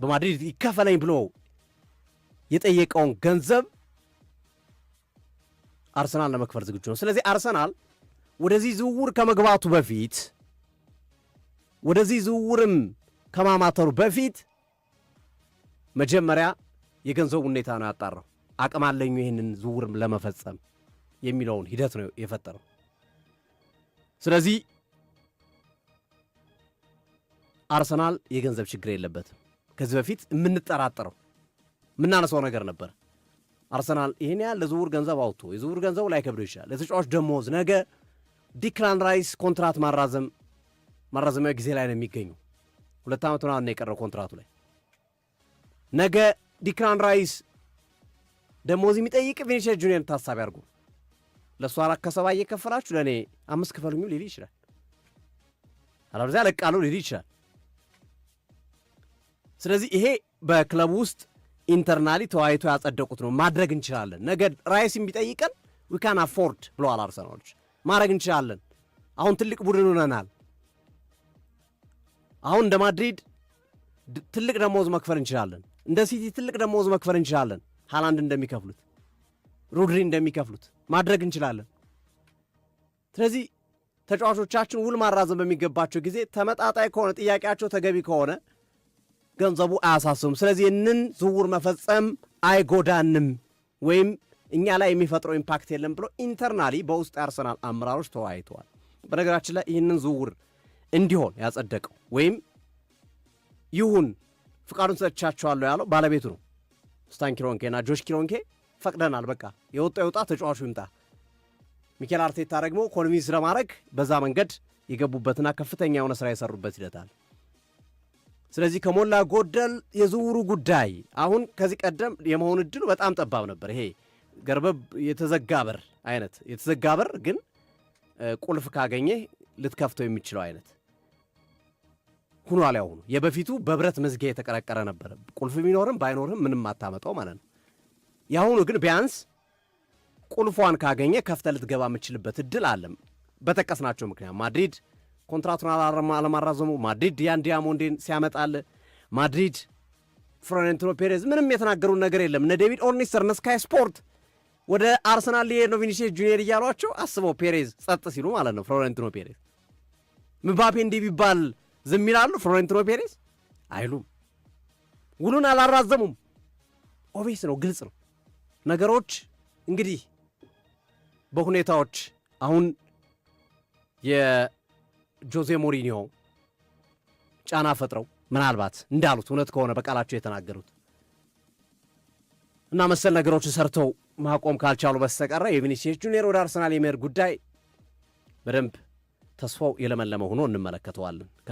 በማድሪድ ይከፈለኝ ብሎ የጠየቀውን ገንዘብ አርሰናል ለመክፈል ዝግጁ ነው። ስለዚህ አርሰናል ወደዚህ ዝውውር ከመግባቱ በፊት ወደዚህ ዝውውርም ከማማተሩ በፊት መጀመሪያ የገንዘቡ ሁኔታ ነው ያጣራው። አቅም አለኝ ይህንን ዝውውርም ለመፈጸም የሚለውን ሂደት ነው የፈጠረው። ስለዚህ አርሰናል የገንዘብ ችግር የለበትም። ከዚህ በፊት የምንጠራጠረው የምናነሳው ነገር ነበር። አርሰናል ይህን ያህል ለዝውውር ገንዘብ አውጥቶ የዝውውር ገንዘቡ ላይ ከብዶ ይችላል። ለተጫዋች ደሞዝ ነገ ዲክላን ራይስ ኮንትራት ማራዘሚያ ጊዜ ላይ ነው የሚገኘው። 2 ዓመት ምናምን ነው የቀረው ኮንትራቱ ላይ። ነገ ዲክላን ራይስ ደሞዝ የሚጠይቅ ቪኒሲየስ ጁኒየር ታሳቢ አድርጉ። ለእሱ 4 ከ7 እየከፈላችሁ ለእኔ 5 ክፈሉኝ ሊል ይችላል። አለበለዚያ ለቃሉ ሊል ይችላል። ስለዚህ ይሄ በክለቡ ውስጥ ኢንተርናሊ ተዋይቶ ያጸደቁት ነው። ማድረግ እንችላለን። ነገ ራይስ የሚጠይቀን ዊ ካን አፎርድ ብለዋል አርሰናሎች። ማድረግ እንችላለን። አሁን ትልቅ ቡድን ሆነናል። አሁን እንደ ማድሪድ ትልቅ ደሞዝ መክፈል እንችላለን። እንደ ሲቲ ትልቅ ደሞዝ መክፈል እንችላለን። ሃላንድ እንደሚከፍሉት፣ ሮድሪ እንደሚከፍሉት ማድረግ እንችላለን። ስለዚህ ተጫዋቾቻችን ውል ማራዘም በሚገባቸው ጊዜ ተመጣጣኝ ከሆነ ጥያቄያቸው ተገቢ ከሆነ ገንዘቡ አያሳስብም። ስለዚህ ይህንን ዝውውር መፈጸም አይጎዳንም ወይም እኛ ላይ የሚፈጥረው ኢምፓክት የለም ብሎ ኢንተርናሊ በውስጥ የአርሰናል አመራሮች ተወያይተዋል። በነገራችን ላይ ይህንን ዝውውር እንዲሆን ያጸደቀው ወይም ይሁን ፍቃዱን ሰጥቻቸዋለሁ ያለው ባለቤቱ ነው። ስታን ኪሮንኬና ጆሽ ኪሮንኬ ፈቅደናል፣ በቃ የወጣ ይውጣ፣ ተጫዋቹ ይምጣ። ሚኬል አርቴታ ደግሞ ኮንቪንስ ለማድረግ በዛ መንገድ የገቡበትና ከፍተኛ የሆነ ስራ የሰሩበት ሂደታል። ስለዚህ ከሞላ ጎደል የዝውውሩ ጉዳይ አሁን ከዚህ ቀደም የመሆን እድሉ በጣም ጠባብ ነበር። ይሄ ገርበብ የተዘጋ በር አይነት የተዘጋ በር ግን ቁልፍ ካገኘ ልትከፍተው የሚችለው አይነት ሁኗል። ያሁኑ የበፊቱ በብረት መዝጊያ የተቀረቀረ ነበር። ቁልፍ ቢኖርም ባይኖርም ምንም አታመጣው ማለት ነው። ያሁኑ ግን ቢያንስ ቁልፏን ካገኘ ከፍተህ ልትገባ የምችልበት እድል አለም። በጠቀስናቸው ምክንያት ማድሪድ ኮንትራቱን አለማራዘሙ፣ ማድሪድ ያን ዲያሞንዴን ሲያመጣል፣ ማድሪድ ፍሎሬንቲኖ ፔሬዝ ምንም የተናገሩን ነገር የለም። እነ ዴቪድ ኦርኒስተር እነ ስካይ ስፖርት ወደ አርሰናል ሊሄድ ነው ቪኒሲየስ ጁኒየር እያሏቸው አስበው ፔሬዝ ጸጥ ሲሉ ማለት ነው። ፍሎሬንቲኖ ፔሬዝ ምባፔ እንዲህ ቢባል ዝም ይላሉ? ፍሎሬንቲኖ ፔሬዝ አይሉም። ውሉን አላራዘሙም። ኦቤስ ነው፣ ግልጽ ነው ነገሮች። እንግዲህ በሁኔታዎች አሁን የጆዜ ሞሪኒዮ ጫና ፈጥረው ምናልባት እንዳሉት እውነት ከሆነ በቃላቸው የተናገሩት እና መሰል ነገሮችን ሰርተው ማቆም ካልቻሉ በስተቀረ የቪኒሲየስ ጁኒየር ወደ አርሰናል የመሄድ ጉዳይ በደንብ ተስፋው የለመለመ ሆኖ እንመለከተዋለን።